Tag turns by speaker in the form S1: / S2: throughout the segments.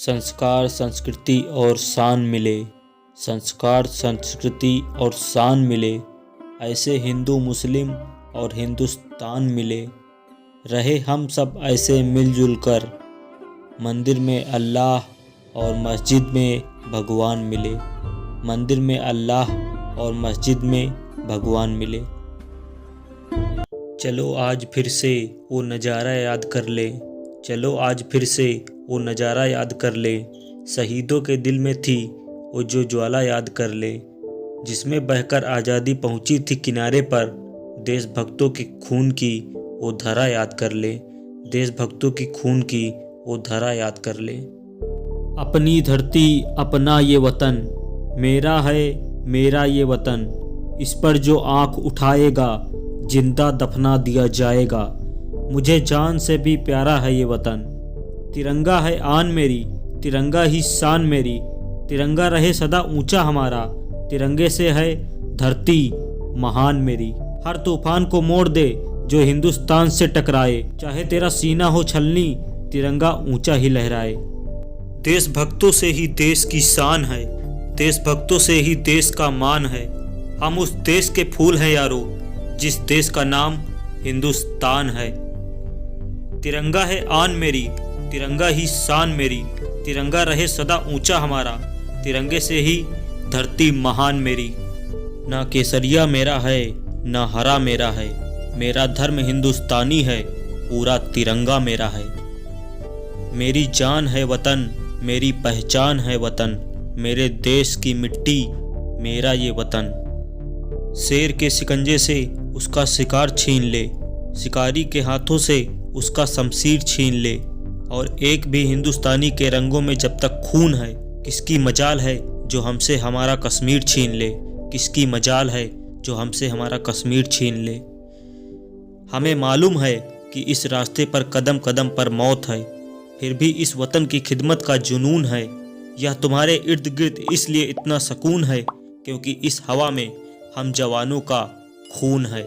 S1: संस्कार, संस्कृति और शान मिले। संस्कार, संस्कृति और शान मिले। ऐसे हिंदू, मुस्लिम और हिंदुस्तान मिले। रहे हम सब ऐसे मिलजुल कर। मंदिर में अल्लाह और मस्जिद में भगवान मिले। मंदिर में अल्लाह और मस्जिद में भगवान मिले। चलो आज फिर से वो नज़ारा याद कर ले। चलो आज फिर से वो नज़ारा याद कर ले। शहीदों के दिल में थी वो जो ज्वाला याद कर ले, जिसमें बहकर आज़ादी पहुंची थी किनारे पर। देशभक्तों की खून की वो धारा याद कर ले। देशभक्तों की खून की वो धारा याद कर ले। अपनी धरती अपना ये वतन, मेरा है मेरा ये वतन। इस पर जो आँख उठाएगा जिंदा दफना दिया जाएगा। मुझे जान से भी प्यारा है ये वतन। तिरंगा है आन मेरी, तिरंगा ही शान मेरी। तिरंगा रहे सदा ऊंचा हमारा, तिरंगे से है धरती महान मेरी। हर तूफान को मोड़ दे जो हिंदुस्तान से टकराए। चाहे तेरा सीना हो छलनी, तिरंगा ऊंचा ही लहराए। देशभक्तों से ही देश की शान है, देशभक्तों से ही देश का मान है। हम उस देश के फूल हैं यारो, जिस देश का नाम हिंदुस्तान है। तिरंगा है आन मेरी, तिरंगा ही शान मेरी। तिरंगा रहे सदा ऊंचा हमारा, तिरंगे से ही धरती महान मेरी। ना केसरिया मेरा है ना हरा मेरा है। मेरा धर्म हिंदुस्तानी है, पूरा तिरंगा मेरा है। मेरी जान है वतन, मेरी पहचान है वतन। मेरे देश की मिट्टी मेरा ये वतन। शेर के शिकंजे से उसका शिकार छीन ले, शिकारी के हाथों से उसका शमशीर छीन ले। और एक भी हिंदुस्तानी के रंगों में जब तक खून है, किसकी मजाल है जो हमसे हमारा कश्मीर छीन ले। किसकी मजाल है जो हमसे हमारा कश्मीर छीन ले। हमें मालूम है कि इस रास्ते पर कदम कदम पर मौत है, फिर भी इस वतन की खिदमत का जुनून है। यह तुम्हारे इर्द गिर्द इसलिए इतना सुकून है क्योंकि इस हवा में हम जवानों का खून है।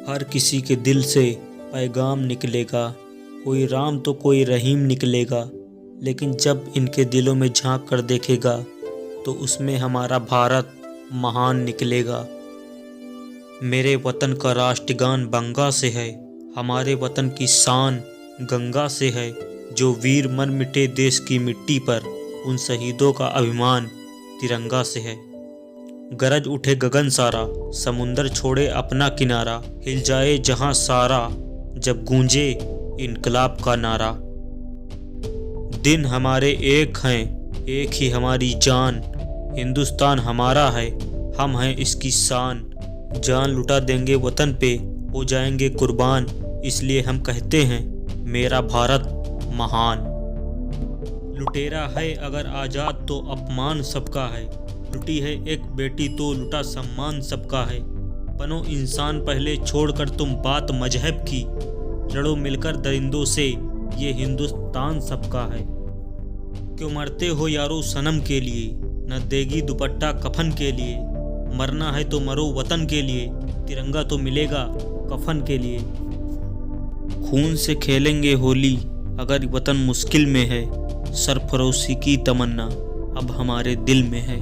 S1: हर किसी के दिल से पैगाम निकलेगा, कोई राम तो कोई रहीम निकलेगा। लेकिन जब इनके दिलों में झांक कर देखेगा तो उसमें हमारा भारत महान निकलेगा। मेरे वतन का राष्ट्रगान बंगा से है, हमारे वतन की शान गंगा से है। जो वीर मर मिटे देश की मिट्टी पर, उन शहीदों का अभिमान तिरंगा से है। गरज उठे गगन सारा, समुंदर छोड़े अपना किनारा। हिल जाए जहां सारा, जब गूंजे इनकलाब का नारा। दिन हमारे एक हैं, एक ही हमारी जान। हिंदुस्तान हमारा है, हम हैं इसकी शान। जान लुटा देंगे वतन पे, हो जाएंगे कुर्बान। इसलिए हम कहते हैं मेरा भारत महान। लुटेरा है अगर आज़ाद तो अपमान सबका है। लुटी है एक बेटी तो लुटा सम्मान सबका है। बनो इंसान पहले छोड़कर तुम बात मजहब की। लड़ो मिलकर दरिंदों से, ये हिंदुस्तान सबका है। क्यों मरते हो यारो सनम के लिए, न देगी दुपट्टा कफन के लिए। मरना है तो मरो वतन के लिए, तिरंगा तो मिलेगा कफन के लिए। खून से खेलेंगे होली अगर वतन मुश्किल में है। सरफरोशी की तमन्ना अब हमारे दिल में है।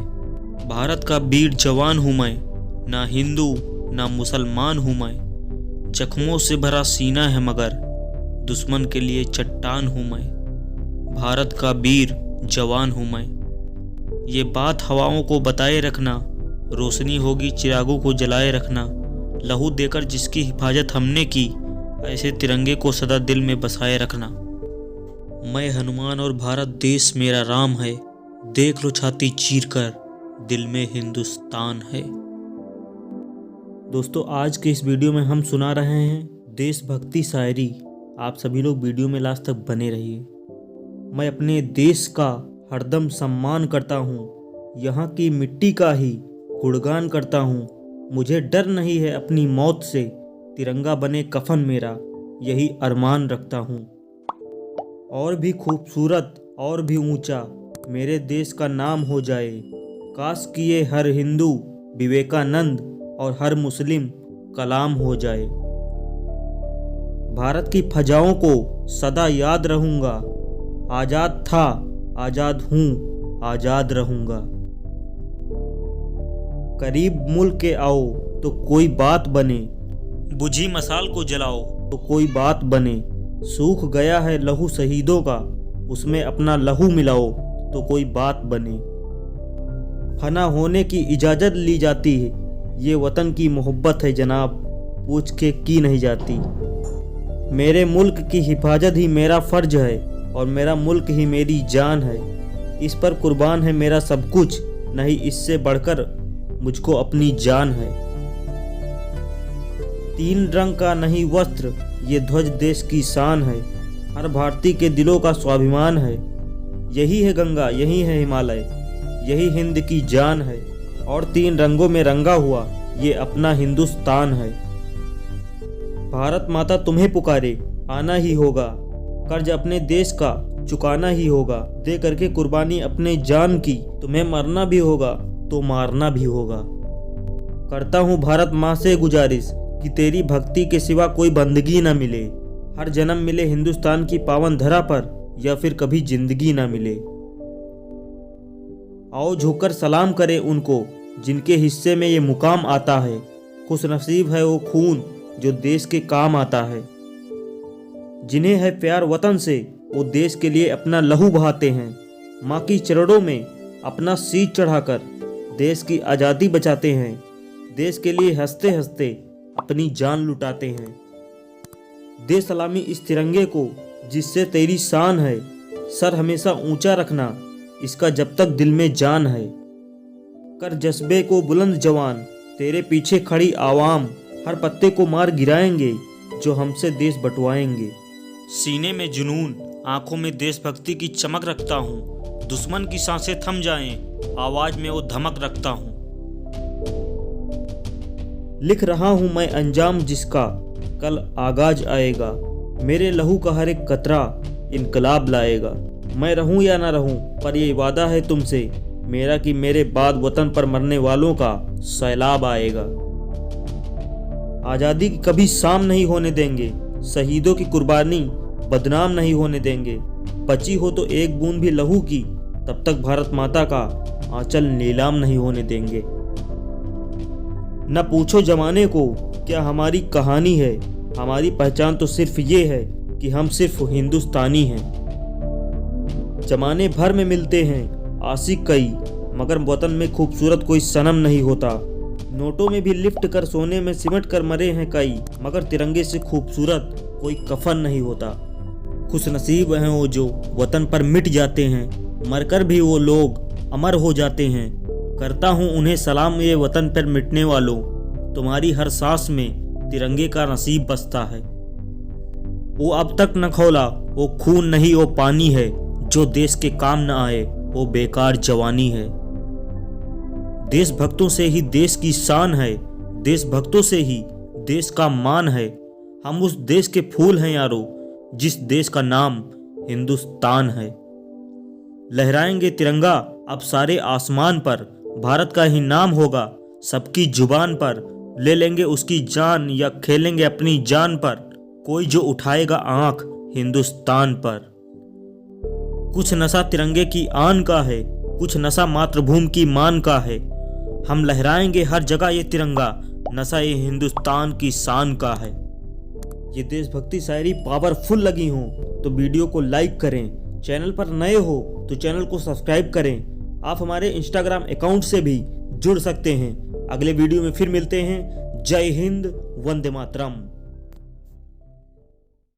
S1: भारत का वीर जवान हूँ मैं, ना हिंदू ना मुसलमान हूँ मैं। जख्मों से भरा सीना है मगर दुश्मन के लिए चट्टान हूँ मैं। भारत का वीर जवान हूँ मैं। ये बात हवाओं को बताए रखना, रोशनी होगी चिरागों को जलाए रखना। लहू देकर जिसकी हिफाजत हमने की, ऐसे तिरंगे को सदा दिल में बसाए रखना। मैं हनुमान और भारत देश मेरा राम है। देख लो छाती चीर कर, दिल में हिंदुस्तान है। दोस्तों, आज के इस वीडियो में हम सुना रहे हैं देशभक्ति शायरी। आप सभी लोग वीडियो में लास्ट तक बने रहिए। मैं अपने देश का हरदम सम्मान करता हूँ, यहाँ की मिट्टी का ही गुणगान करता हूँ। मुझे डर नहीं है अपनी मौत से, तिरंगा बने कफन मेरा, यही अरमान रखता हूँ। और भी खूबसूरत और भी ऊंचा मेरे देश का नाम हो जाए। काश किए हर हिंदू विवेकानंद और हर मुस्लिम कलाम हो जाए। भारत की फजाओं को सदा याद रहूँगा, आज़ाद था, आज़ाद हूँ, आज़ाद रहूँगा। करीब मुल्क के आओ तो कोई बात बने, बुझी मसाल को जलाओ तो कोई बात बने। सूख गया है लहू शहीदों का, उसमें अपना लहू मिलाओ तो कोई बात बने। फना होने की इजाज़त ली जाती है, ये वतन की मोहब्बत है जनाब, पूछ के की नहीं जाती। मेरे मुल्क की हिफाजत ही मेरा फ़र्ज है और मेरा मुल्क ही मेरी जान है। इस पर कुर्बान है मेरा सब कुछ, नहीं इससे बढ़कर मुझको अपनी जान है। 3 रंग का नहीं वस्त्र, ये ध्वज देश की शान है, हर भारतीय के दिलों का स्वाभिमान है। यही है गंगा, यही है हिमालय, यही हिंद की जान है, और 3 रंगों में रंगा हुआ ये अपना हिंदुस्तान है। भारत माता तुम्हें पुकारे, आना ही होगा, कर्ज अपने देश का चुकाना ही होगा। दे करके कुर्बानी अपने जान की, तुम्हें मरना भी होगा तो मारना भी होगा। करता हूँ भारत माँ से गुजारिश कि तेरी भक्ति के सिवा कोई बंदगी ना मिले, हर जन्म मिले हिंदुस्तान की पावन धरा पर, या फिर कभी जिंदगी ना मिले। आओ झुककर सलाम करें उनको जिनके हिस्से में ये मुकाम आता है, खुश नसीब है वो खून जो देश के काम आता है। जिन्हें है प्यार वतन से वो देश के लिए अपना लहू बहाते हैं, माँ की चरणों में अपना शीश चढ़ाकर देश की आज़ादी बचाते हैं, देश के लिए हंसते हंसते अपनी जान लुटाते हैं। दे सलामी इस तिरंगे को जिससे तेरी शान है, सर हमेशा ऊंचा रखना इसका जब तक दिल में जान है। कर जज्बे को बुलंद जवान, तेरे पीछे खड़ी आवाम हर पत्ते को मार गिराएंगे जो हमसे देश बंटवाएंगे। सीने में जुनून, आंखों में देशभक्ति की चमक रखता हूँ, दुश्मन की सांसें थम जाएं, आवाज में वो धमक रखता हूँ। लिख रहा हूँ मैं अंजाम जिसका कल आगाज आएगा, मेरे लहू का हर एक कतरा इनकलाब लाएगा। मैं रहूं या ना रहूं पर ये वादा है तुमसे मेरा कि मेरे बाद वतन पर मरने वालों का सैलाब आएगा। आज़ादी की कभी शाम नहीं होने देंगे, शहीदों की कुर्बानी बदनाम नहीं होने देंगे। बची हो तो एक बूंद भी लहू की, तब तक भारत माता का आंचल नीलाम नहीं होने देंगे। न पूछो जमाने को क्या हमारी कहानी है, हमारी पहचान तो सिर्फ ये है कि हम सिर्फ हिंदुस्तानी हैं। जमाने भर में मिलते हैं आशिक कई, मगर वतन में खूबसूरत कोई सनम नहीं होता। नोटों में भी लिफ्ट कर सोने में सिमट कर मरे हैं कई, मगर तिरंगे से खूबसूरत कोई कफन नहीं होता। खुश नसीब हैं वो जो वतन पर मिट जाते हैं, मरकर भी वो लोग अमर हो जाते हैं। करता हूँ उन्हें सलाम ये वतन पर मिटने वालों, तुम्हारी हर सांस में तिरंगे का नसीब बसता है। वो अब तक न खौला, वो खून नहीं वो पानी है, जो देश के काम न आए वो बेकार जवानी है। देशभक्तों से ही देश की शान है, देशभक्तों से ही देश का मान है। हम उस देश के फूल हैं यारो, जिस देश का नाम हिंदुस्तान है। लहराएंगे तिरंगा अब सारे आसमान पर, भारत का ही नाम होगा सबकी जुबान पर। ले लेंगे उसकी जान या खेलेंगे अपनी जान पर, कोई जो उठाएगा आंख हिंदुस्तान पर। कुछ नशा तिरंगे की आन का है, कुछ नशा मातृभूमि की मान का है। हम लहराएंगे हर जगह ये तिरंगा, नशा ये हिंदुस्तान की शान का है। ये देशभक्ति शायरी पावरफुल लगी हो तो वीडियो को लाइक करें, चैनल पर नए हो तो चैनल को सब्सक्राइब करें। आप हमारे इंस्टाग्राम अकाउंट से भी जुड़ सकते हैं। अगले वीडियो में फिर मिलते हैं। जय हिंद, वंदे मातरम।